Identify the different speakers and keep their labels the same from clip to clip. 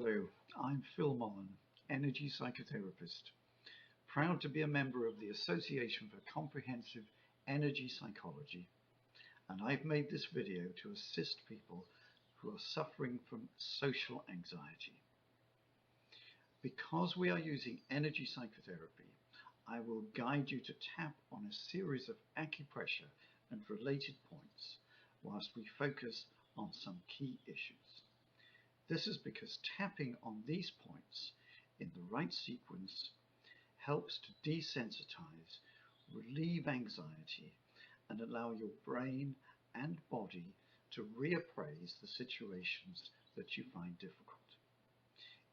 Speaker 1: Hello, I'm Phil Mullen, energy psychotherapist, proud to be a member of the Association for Comprehensive Energy Psychology, and I've made this video to assist people who are suffering from social anxiety. Because we are using energy psychotherapy, I will guide you to tap on a series of acupressure and related points whilst we focus on some key issues. This is because tapping on these points in the right sequence helps to desensitize, relieve anxiety, and allow your brain and body to reappraise the situations that you find difficult.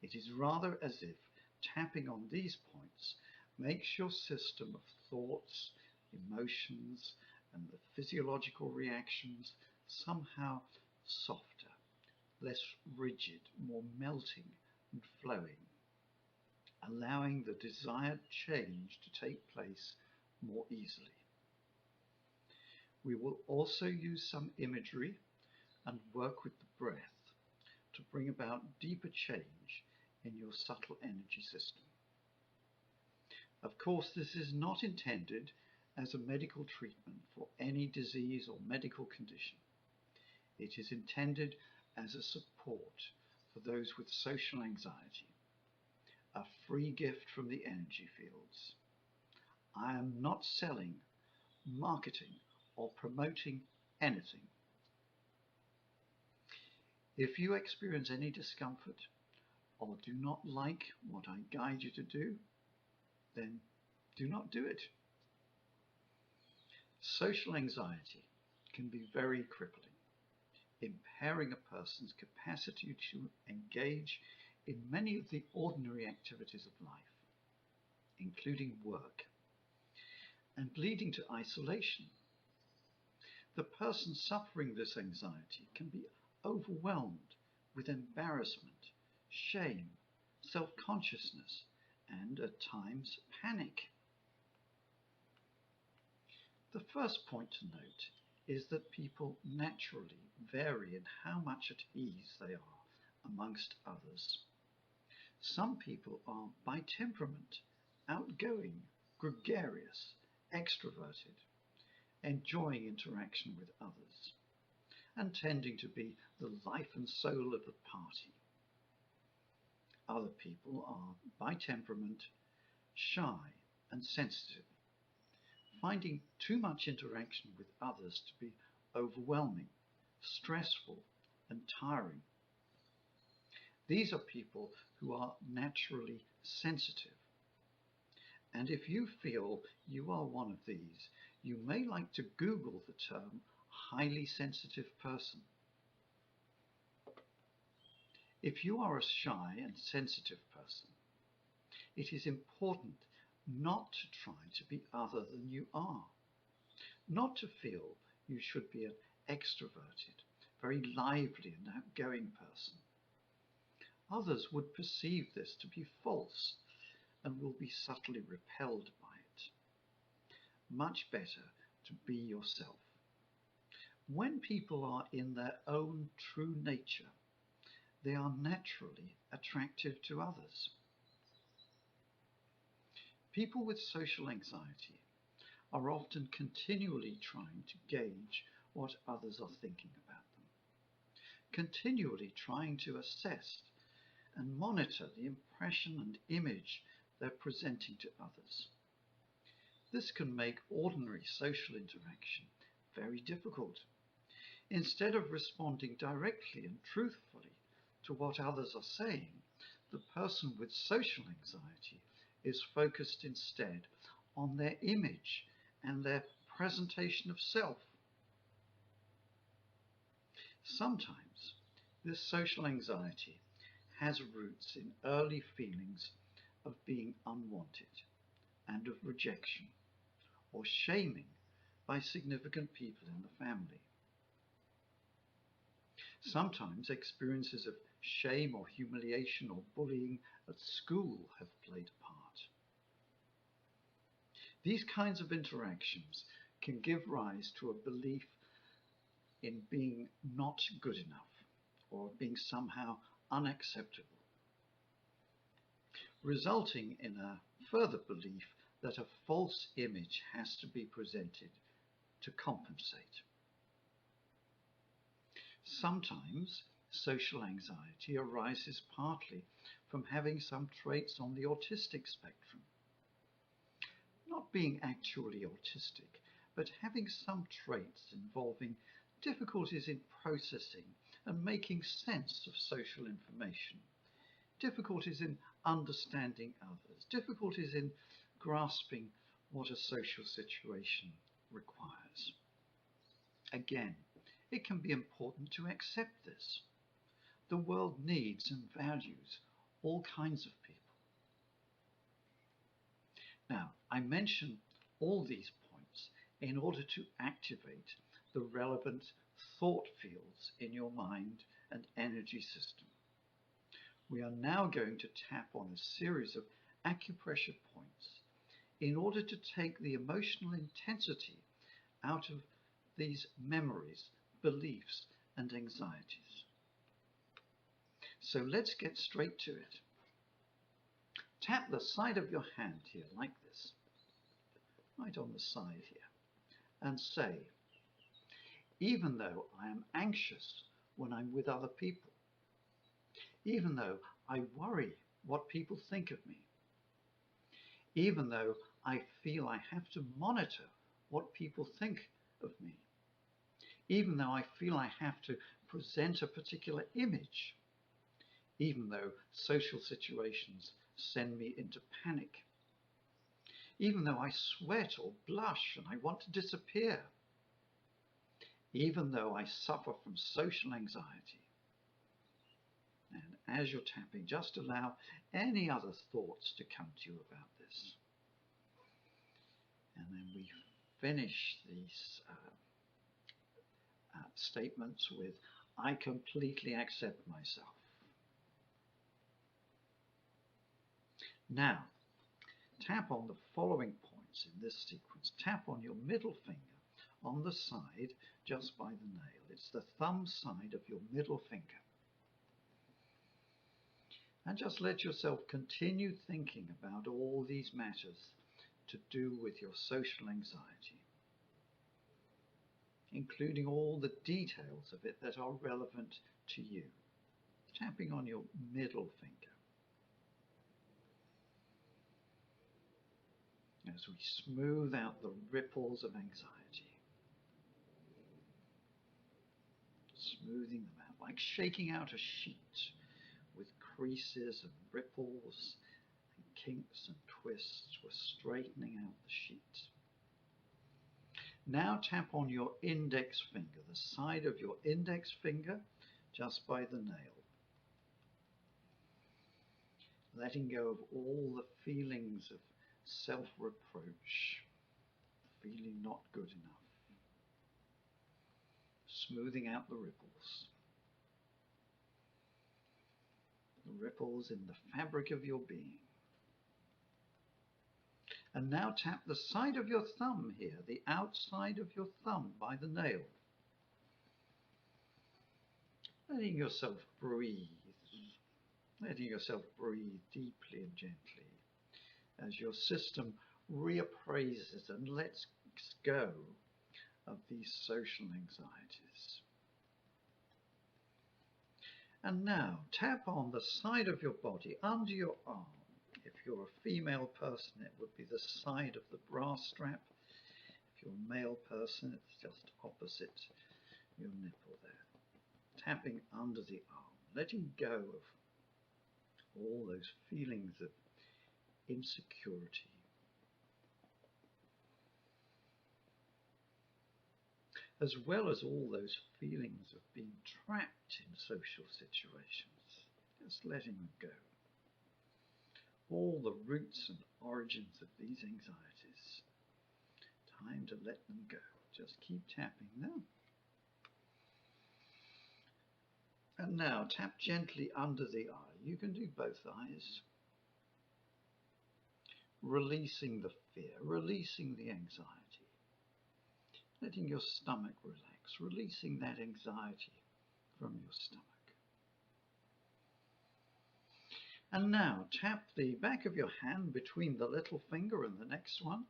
Speaker 1: It is rather as if tapping on these points makes your system of thoughts, emotions, and the physiological reactions somehow softer, less rigid, more melting and flowing, allowing the desired change to take place more easily. We will also use some imagery and work with the breath to bring about deeper change in your subtle energy system. Of course, this is not intended as a medical treatment for any disease or medical condition. It is intended as a support for those with social anxiety, a free gift from the energy fields. I am not selling, marketing, or promoting anything. If you experience any discomfort or do not like what I guide you to do, then do not do it. Social anxiety can be very crippling, impairing a person's capacity to engage in many of the ordinary activities of life, including work, and leading to isolation. The person suffering this anxiety can be overwhelmed with embarrassment, shame, self-consciousness, and at times panic. The first point to note is that people naturally vary in how much at ease they are amongst others. Some people are by temperament outgoing, gregarious, extroverted, enjoying interaction with others, and tending to be the life and soul of the party. Other people are by temperament shy and sensitive, finding too much interaction with others to be overwhelming, stressful, and tiring. These are people who are naturally sensitive. And if you feel you are one of these, you may like to Google the term highly sensitive person. If you are a shy and sensitive person, it is important not to try to be other than you are, not to feel you should be an extroverted, very lively and outgoing person. Others would perceive this to be false and will be subtly repelled by it. Much better to be yourself. When people are in their own true nature, they are naturally attractive to others. People with social anxiety are often continually trying to gauge what others are thinking about them, continually trying to assess and monitor the impression and image they're presenting to others. This can make ordinary social interaction very difficult. Instead of responding directly and truthfully to what others are saying, the person with social anxiety is focused instead on their image and their presentation of self. Sometimes this social anxiety has roots in early feelings of being unwanted and of rejection or shaming by significant people in the family. Sometimes experiences of shame or humiliation or bullying at school have played a part. These kinds of interactions can give rise to a belief in being not good enough or being somehow unacceptable. resulting in a further belief that a false image has to be presented to compensate. Sometimes social anxiety arises partly from having some traits on the autistic spectrum. Not being actually autistic, but having some traits involving difficulties in processing and making sense of social information, difficulties in understanding others, difficulties in grasping what a social situation requires. Again, it can be important to accept this. The world needs and values all kinds of people. Now, I mention all these points in order to activate the relevant thought fields in your mind and energy system. We are now going to tap on a series of acupressure points in order to take the emotional intensity out of these memories, beliefs, and anxieties. So let's get straight to it. Tap the side of your hand here like this, right on the side here, and say, even though I am anxious when I'm with other people, even though I worry what people think of me, even though I feel I have to monitor what people think of me, even though I feel I have to present a particular image, even though social situations send me into panic, even though I sweat or blush and I want to disappear, even though I suffer from social anxiety. And as you're tapping, just allow any other thoughts to come to you about this. And then we finish these statements with, I completely accept myself. Now, tap on the following points in this sequence. Tap on your middle finger on the side just by the nail. It's the thumb side of your middle finger. And just let yourself continue thinking about all these matters to do with your social anxiety, including all the details of it that are relevant to you. Tapping on your middle finger. As we smooth out the ripples of anxiety. Smoothing them out, like shaking out a sheet with creases and ripples and kinks and twists. We're straightening out the sheet. Now tap on your index finger, the side of your index finger, just by the nail. Letting go of all the feelings of self-reproach, feeling not good enough. Smoothing out the ripples in the fabric of your being. And now tap the side of your thumb here, the outside of your thumb by the nail. Letting yourself breathe deeply and gently as your system reappraises and lets go of these social anxieties. And now tap on the side of your body under your arm. If you're a female person, it would be the side of the bra strap. If you're a male person, it's just opposite your nipple there. Tapping under the arm, letting go of all those feelings of insecurity. As well as all those feelings of being trapped in social situations, just letting them go. All the roots and origins of these anxieties. Time to let them go. Just keep tapping them. And now tap gently under the eye. You can do both eyes. Releasing the fear, releasing the anxiety. Letting your stomach relax, releasing that anxiety from your stomach. And now tap the back of your hand between the little finger and the next one,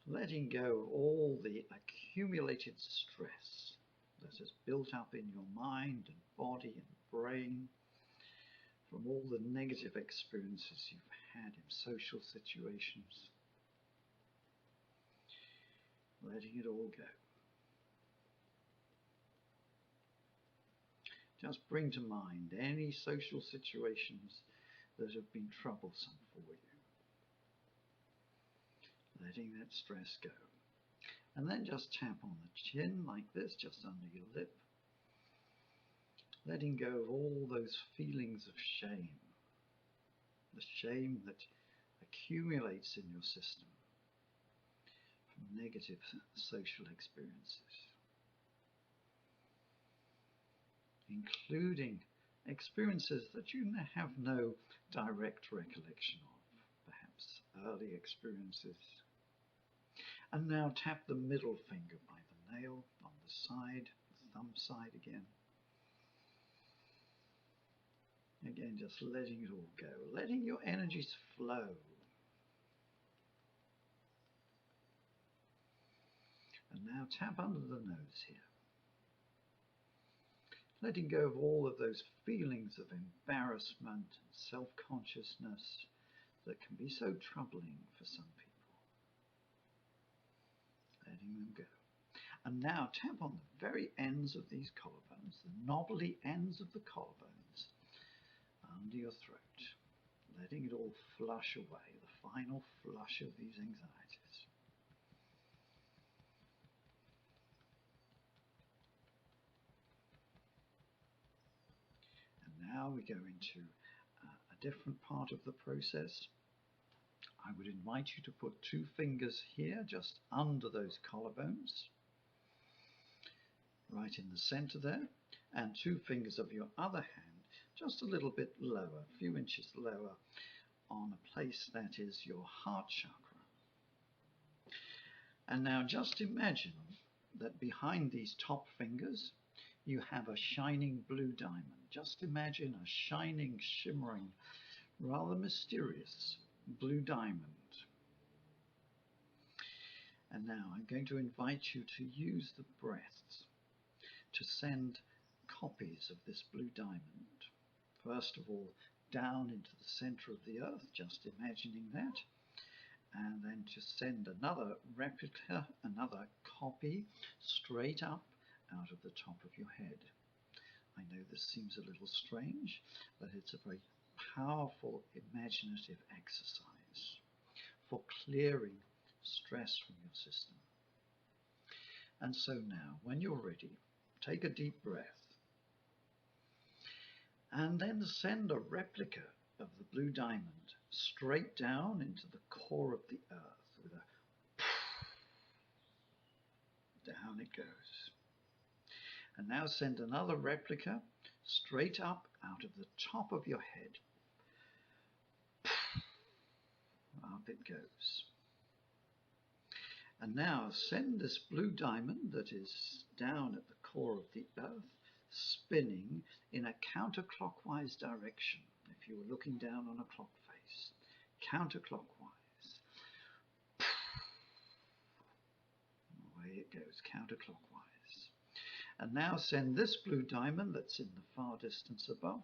Speaker 1: letting go of all the accumulated stress that has built up in your mind and body and brain from all the negative experiences you've had in social situations. Letting it all go. Just bring to mind any social situations that have been troublesome for you. Letting that stress go. And then just tap on the chin like this, just under your lip. Letting go of all those feelings of shame. The shame that accumulates in your system from negative social experiences, including experiences that you have no direct recollection of, perhaps early experiences. And now tap the middle finger by the nail on the side, the thumb side again. Again, just letting it all go, letting your energies flow. And now tap under the nose here. Letting go of all of those feelings of embarrassment and self-consciousness that can be so troubling for some people. Letting them go. And now tap on the very ends of these collarbones, the knobbly ends of the collarbones, under your throat, letting it all flush away, the final flush of these anxieties. And now we go into a different part of the process. I would invite you to put 2 fingers here, just under those collarbones, right in the center there, and 2 fingers of your other hand just a little bit lower, a few inches lower, on a place that is your heart chakra. And now just imagine that behind these top fingers you have a shining blue diamond. Just imagine a shining, shimmering, rather mysterious blue diamond. And now I'm going to invite you to use the breath to send copies of this blue diamond. First of all, down into the center of the earth, just imagining that, and then to send another replica, another copy, straight up out of the top of your head. I know this seems a little strange, but it's a very powerful imaginative exercise for clearing stress from your system. And so now, when you're ready, take a deep breath, and then send a replica of the blue diamond straight down into the core of the earth with a down it goes. And now send another replica straight up out of the top of your head. Up it goes. And now send this blue diamond that is down at the core of the earth spinning in a counterclockwise direction. If you were looking down on a clock face, counterclockwise. Away it goes, counterclockwise. And now send this blue diamond that's in the far distance above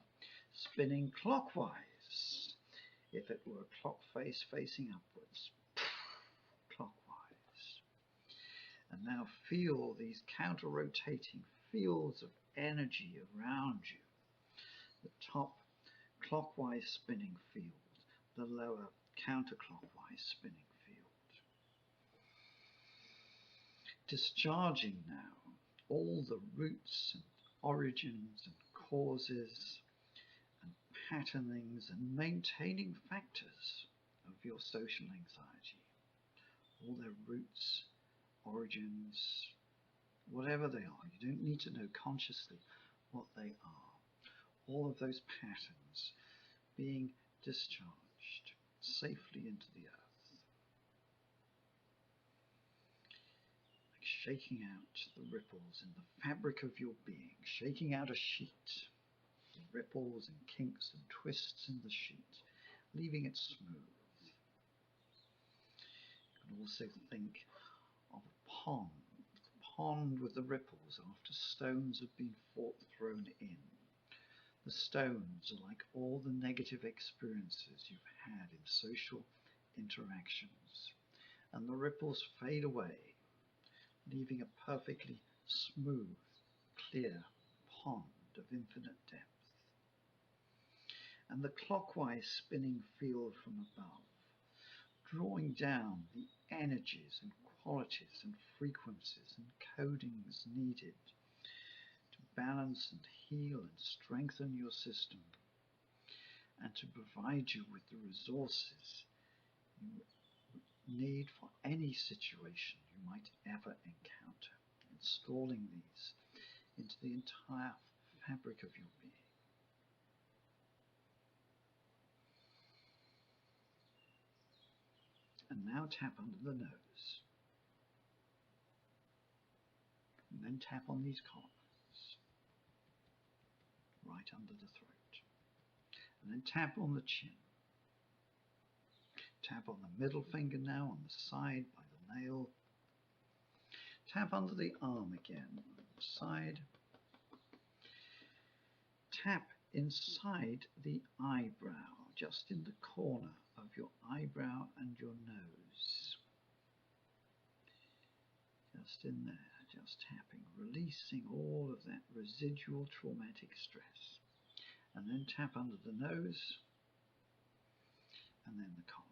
Speaker 1: spinning clockwise. If it were a clock face facing upwards, clockwise. And now feel these counter-rotating fields of energy around you. The top clockwise spinning field, the lower counterclockwise spinning field. Discharging now all the roots and origins and causes and patternings and maintaining factors of your social anxiety. All their roots, origins, whatever they are. You don't need to know consciously what they are. All of those patterns being discharged safely into the earth. Like shaking out the ripples in the fabric of your being, shaking out a sheet. ripples and kinks and twists in the sheet, leaving it smooth. You can also think of a pond with the ripples after stones have been thrown in. The stones are like all the negative experiences you've had in social interactions, and the ripples fade away, leaving a perfectly smooth, clear pond of infinite depth. And the clockwise spinning field from above, drawing down the energies and qualities and frequencies and codings needed to balance and heal and strengthen your system, and to provide you with the resources you need for any situation you might ever encounter, installing these into the entire fabric of your being. And now tap under the nose, and then tap on these collarbones, right under the throat, and then tap on the chin. Tap on the middle finger now on the side by the nail. Tap under the arm again, on the side. Tap inside the eyebrow, just in the corner of your eyebrow and your nose. Just in there, just tapping, releasing all of that residual traumatic stress. And then tap under the nose, and then the collarbones.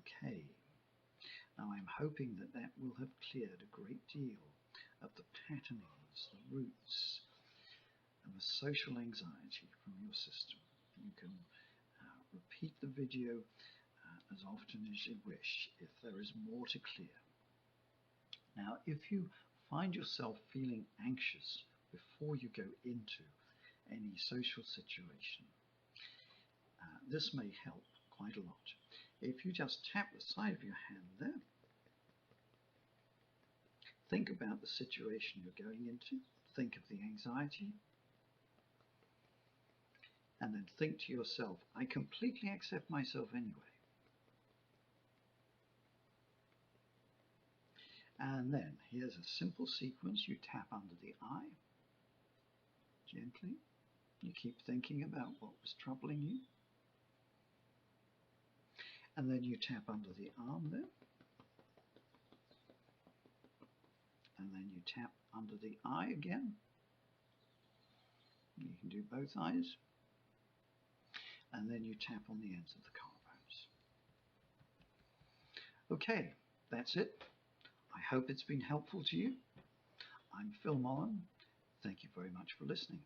Speaker 1: Okay, now I'm hoping that that will have cleared a great deal of the patternings, the roots, and the social anxiety from your system. You can repeat the video as often as you wish if there is more to clear. Now, if you find yourself feeling anxious before you go into any social situation, this may help quite a lot. If you just tap the side of your hand there, think about the situation you're going into, think of the anxiety, and then think to yourself, I completely accept myself anyway. And then here's a simple sequence. You tap under the eye, gently. You keep thinking about what was troubling you. And then you tap under the arm there. And then you tap under the eye again. You can do both eyes. And then you tap on the ends of the collarbones. Okay, that's it. I hope it's been helpful to you. I'm Phil Mullen. Thank you very much for listening.